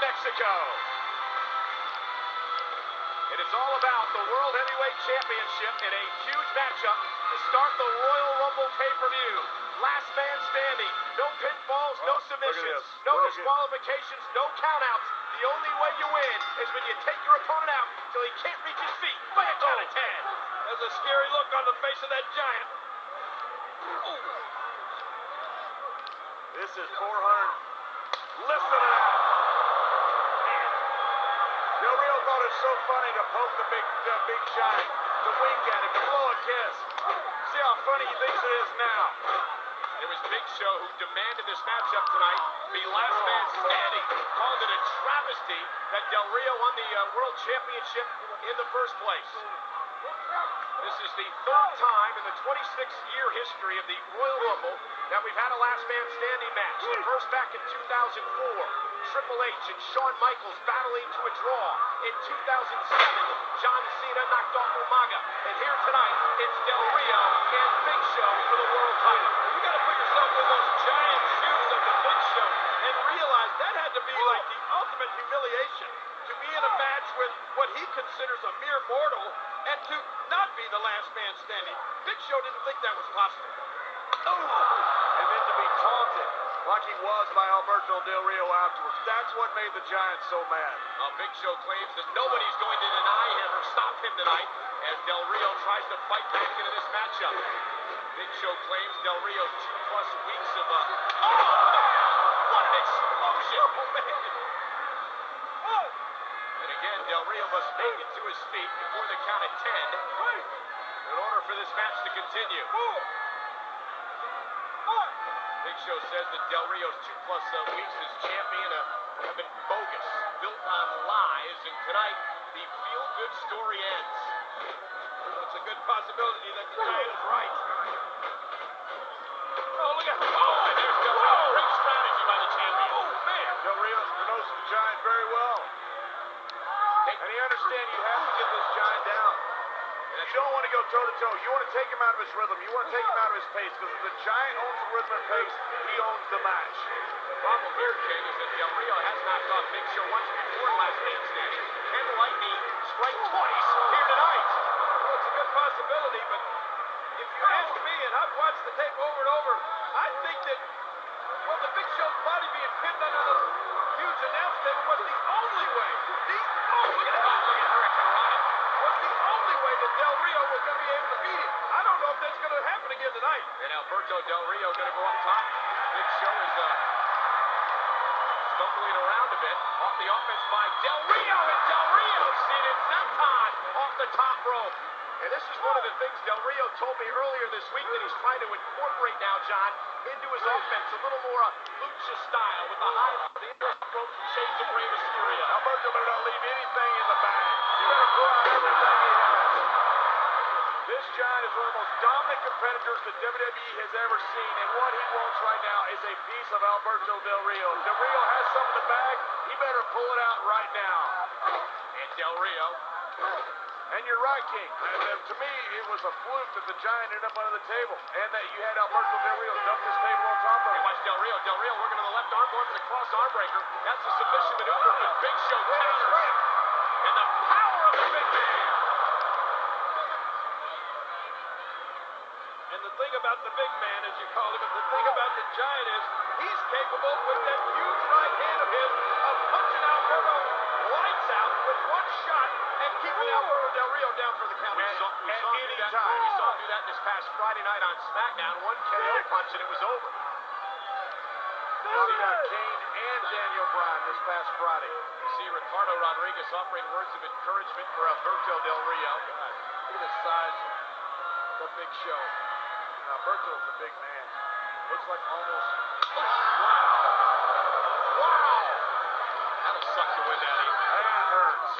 Mexico. It is all about the World Heavyweight Championship in a huge matchup to start the Royal Rumble pay-per-view. Last man standing. No pinfalls, no submissions, no disqualifications, no countouts. The only way you win is when you take your opponent out till he can't reach his feet by a count of 10. There's a scary look on the face of that giant. This is 400. Listen to that. Delrio thought it was so funny to poke the big giant, to wink at him, to blow a kiss. See how funny he thinks it is now. It was Big Show who demanded this matchup tonight be last man standing. Called it a travesty that Del Rio won the World Championship in the first place. This is the third time in the 26-year history of the Royal Rumble that we've had a last man standing match. The first back in 2004. Triple H and Shawn Michaels battling to a draw. In 2007, John Cena knocked off Umaga. And here tonight, it's Del Rio and Big Show for the world title. You got to put yourself in those giant shoes of the Big Show and realize that had to be like the ultimate humiliation. To be in a match with what he considers a mere mortal and to not be the last man standing. Big Show didn't think that was possible. And then to be taunted like he was by Alberto Del Rio afterwards. That's what made the Giant so mad. Big Show claims that nobody's going to deny him or stop him tonight as Del Rio tries to fight back into this matchup. Big Show claims Del Rio's 2+ weeks of what an explosion! Oh, man. And again, Del Rio must make it to his feet before the count of 10 in order for this match to continue. Big Show says that Del Rio's 2+ weeks as champion have been bogus, built on lies, and tonight the feel-good story ends. It's a good possibility that the Giant is right. Oh, look at and there's Del Rio. Great strategy by the champion. Oh, man. Del Rio knows the Giant very well. And he understands you have to get this Giant down. You don't want to go toe-to-toe. You want to take him out of his rhythm. You want to take him out of his pace. Because if the Giant owns the rhythm and pace, he owns the match. The problem here, King, is that Del Rio has knocked off Big Show once before in last man standing. Can Lightning strike twice here tonight? Well, it's a good possibility, but if you ask me, and I've watched the tape over and over, I think that, well, the Big Show's body being pinned under the huge announce table was the only way. Look at Hurricane Ryan. Was the only way that Del Rio was going to be able to beat him. I don't know if that's going to happen again tonight. And Alberto Del Rio going to go up top. Big Show is stumbling around a bit. Off the offense by Del Rio, and Del Rio seated senton off the top rope. And this is one of the things Del Rio told me earlier this week that he's trying to incorporate now, John, into his offense. A little more lucha style with the high rope shades of Rey Mysterio. Alberto better not leave anything in the bag. You better pull out everything he has. This Giant is one of the most dominant competitors that WWE has ever seen, and what he wants right now is a piece of Alberto Del Rio. If Del Rio has some in the bag, he better pull it out right now. And Del Rio. And you're right, King. To me, it was a fluke that the Giant ended up under the table, and that you had Alberto Del Rio dump this table on top of him. Watch Del Rio. Del Rio working on the left arm, going for the cross arm breaker. That's the submission maneuver, but Big Show counters. And the power of the big man. And the thing about the big man, as you call him, and the thing about the Giant is he's capable with that huge right hand of his of punching Alberto lights out with one shot and keeping Alberto Del Rio down for the count. We saw him do that this past Friday night on SmackDown. One KO punch and it was over. See Kane and Daniel Bryan this past Friday. You see Ricardo Rodriguez offering words of encouragement for Alberto Del Rio. God, look at the size of the Big Show. Alberto's a big man. Looks like almost... Wow! That'll suck the wind out of you. That hurts.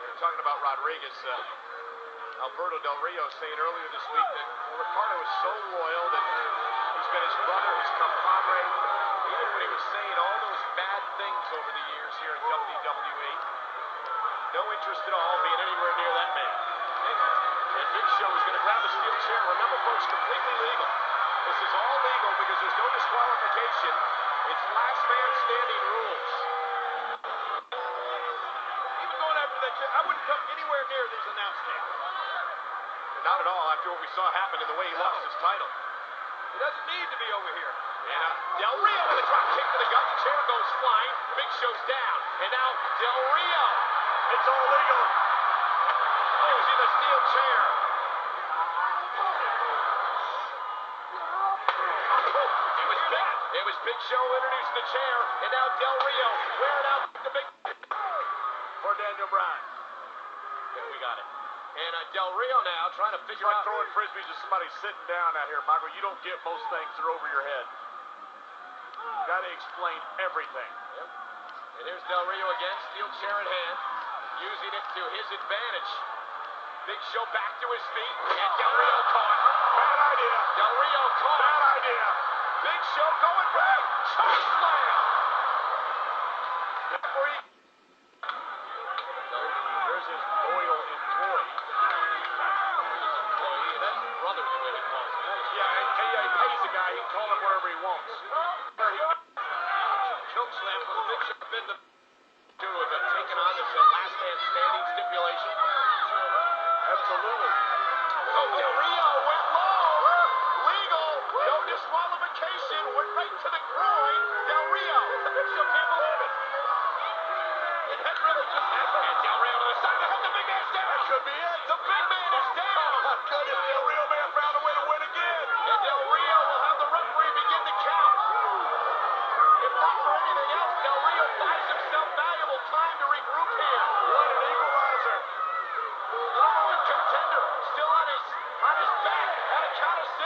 They're talking about Rodriguez. Alberto Del Rio saying earlier this week that Ricardo is so loyal that he's been his brother, his compadre. Even when he was saying all those bad things over the years here in WWE, no interest at all being anywhere near that man. And Big Show is going to grab a steel chair. Remember, folks, completely legal. This is all legal because there's no disqualification. It's last man standing rules. Even going after that chair, I wouldn't come anywhere near these announce tables. Not at all after what we saw happen in the way he lost his title. He doesn't need to be over here. And Del Rio with a drop kick to the gut. The chair goes flying. Big Show's down. And now Del Rio. It's all legal. Using the steel chair. It was Big Show introducing the chair. And now Del Rio wearing out the big... For Daniel Bryan. Yeah, we got it. And Del Rio now trying to figure out... throwing frisbees to somebody sitting down out here, Michael. You don't get most things that are over your head. You got to explain everything. Yep. And there's Del Rio again, steel chair in hand, using it to his advantage. Big Show back to his feet, and Del Rio caught. Bad idea. Del Rio caught. Bad idea. Big Show going for the choke slam. There's his loyal employee. That's brother, the way he calls him. Yeah, he pays the guy. He can call him wherever he wants. Choke slam for the Big Show. Been the two of them taking on this last man standing stipulation. Absolutely. Oh, Del Rio went low. Legal. No disqualification. Went right to the groin. Del Rio. The Big Show can't believe it. It had really just happened. And Del Rio to the side. The big man's down. That could be it. The big man is down. My goodness, Del Rio may have found a way to win again. And Del Rio will have the referee begin to count. If not for anything else, Del Rio buys himself valuable time to regroup here. What an equalizer. Number one contender still on his back at a count of 6.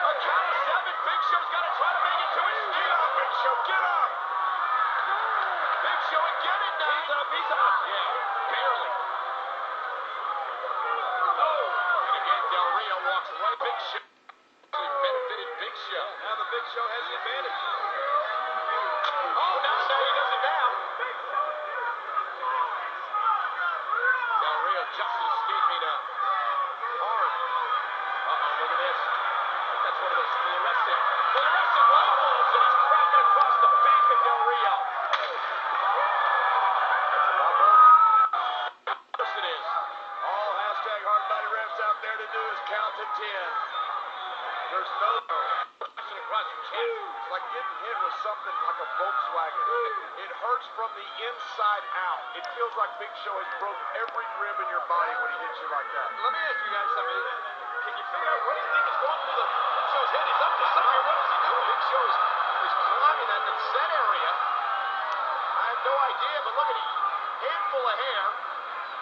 A count of 7. Big Show's got to try to make it to his feet. Get up, Big Show. Get up. Big Show again at 9. He's up. Yeah, barely. Oh, and again Del Rio walks right. Big Show actually benefited Big Show. Now the Big Show has the advantage. Oh, now he does it now. Del Rio just escaping a arm. Uh-oh, look at this. I think that's one of those fluorescent light bulbs, and he's cracking across the back of Del Rio. Of course it is. All hashtag hard body reps out there to do is count to 10. There's no... Crashing across your chest. It's like getting hit with something like a Volkswagen. It hurts from the inside out. It feels like Big Show has broke every rib in your body when he hits you like that. Let me ask you guys something. Can you figure out what do you think is going through the Big Show's head? He's up to something. What is he doing? Big Show is climbing that set area. I have no idea, but look at it. Handful of hair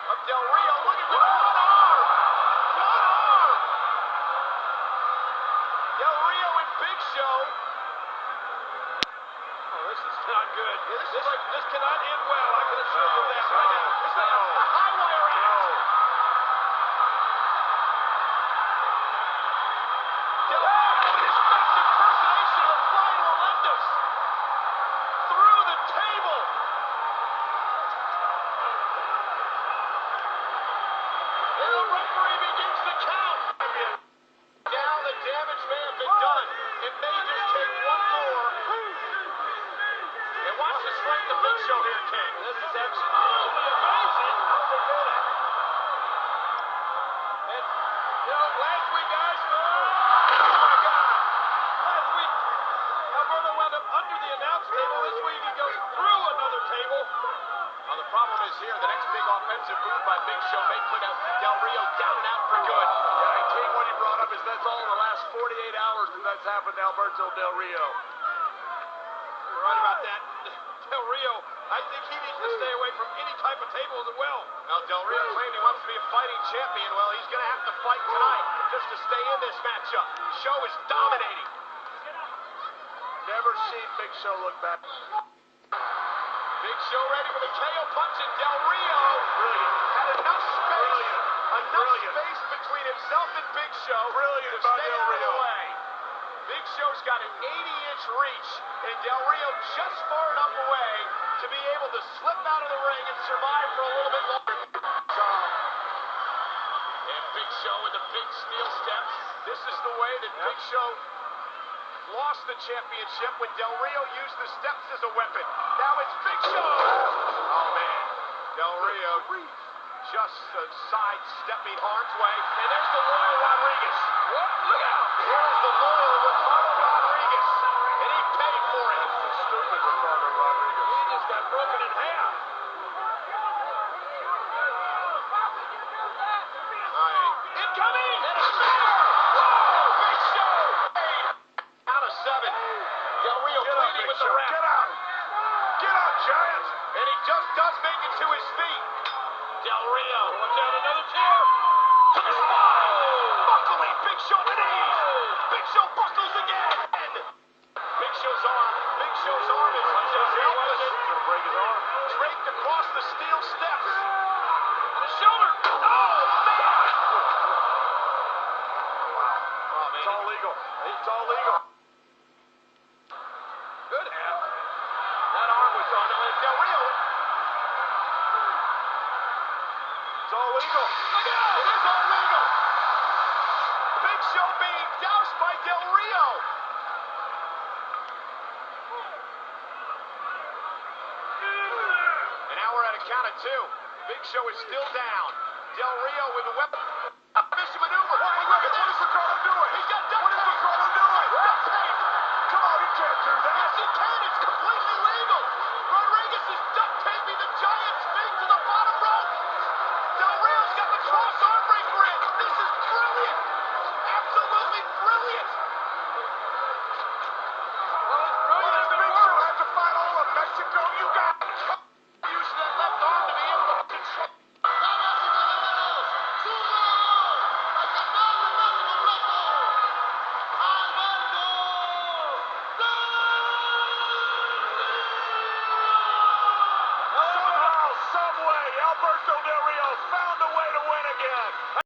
of Del Rio. Look at the one arm. One arm. Del Rio and Big Show. Oh, this is not good. Yeah, this cannot end well. I can assure you that right now. It's like a high wire act. Del Rio with his best impersonation of Brian Melendez through the table. And the referee begins to count. Down, the damage may have been done. It may just take one more. And watch the strength of Big Show here, King. This is absolutely amazing. And, last week, guys, oh my God. Last week, Alberto wound up under the announce table. This week, he goes through another table. Well, the problem is here, the next big offensive move by Big Show may put Del Rio down and out for good. Yeah, and King, what he brought up is that's all in the last 48 hours that's happened to Alberto Del Rio. You're right about that. Del Rio, I think he needs to stay away from any type of table as well. Now, Del Rio claimed he wants to be a fighting champion. Well, he's going to have to fight tonight just to stay in this matchup. Show is dominating. Never seen Big Show look back. Big Show ready for the KO punch, and Del Rio had enough space between himself and Big Show to stay out of the way. Big Show's got an 80-inch reach, and Del Rio just far enough away to be able to slip out of the ring and survive for a little bit longer. And Big Show with the big steel steps. This is the way that Big Show lost the championship when Del Rio used the steps as a weapon. Now it's Big Show. Oh, man. Del Rio just sidestepping harm's way. And there's the loyal Rodriguez. What? Look out! Here's the loyal Ricardo Rodriguez. And he paid for it. That's stupid, Ricardo Rodriguez. He just got broken in half. Incoming! And a spear! Whoa! Big Show! Out of 7. Del Rio pleading with the ref. Get out! Get out, Giant! And he just does make it to his feet. Del Rio, watch out, another chair! To the spine! Buckling! Big Show to the knees! Big Show buckles again! Big Show's arm is helpless. Gonna break his arm. Draped across the steel steps. The shoulder! Oh, man! It's all legal. It's all legal. Good half. That arm was on Del Rio. It's all legal. Look out! It is all legal. Big Show being doused by Del Rio. And now we're at a count of 2. Big Show is still down. Del Rio with a weapon. Mission maneuver. What is Ricardo doing? He's got duct What is tape. Ricardo doing? Duct tape. Come on, he can't do that. Yes, he can. It's completely legal. Rodriguez is duct taping the Giant's feet to the bottom rope. Del Rio's got the cross arm breaker in. This is brilliant. Absolutely brilliant. Well, it's brilliant if it Big works. Show has to fight all of Mexico. You got use that left arm to be able to control. Somehow, someway, Alberto